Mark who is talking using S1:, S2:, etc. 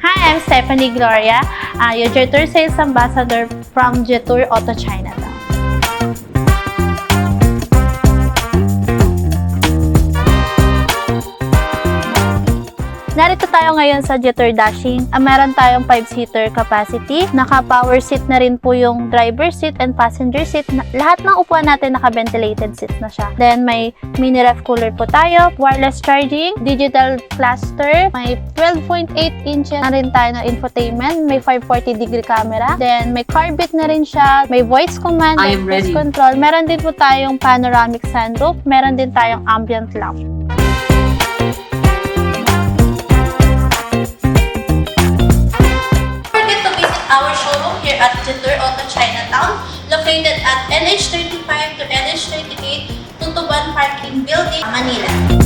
S1: Hi, I'm Stephanie Gloria, your Jetour Sales Ambassador from Jetour Auto Chinatown. Narito tayo ngayon sa Jetour Dashing. Meron tayong 5-seater capacity. Naka-power seat na rin po yung driver seat and passenger seat. Lahat ng upuan natin naka-ventilated seats na siya. Then may mini ref cooler po tayo, wireless charging, digital cluster, may 12.8 inches na rin tayo na infotainment, may 540-degree camera, then may carpet na rin siya, may voice command, and voice control. Meron din po tayong panoramic sunroof, meron din tayong ambient lamp. Our showroom here at Jetour Auto Chinatown, located at NH35 to NH38 Tutuban Parking Building, Manila.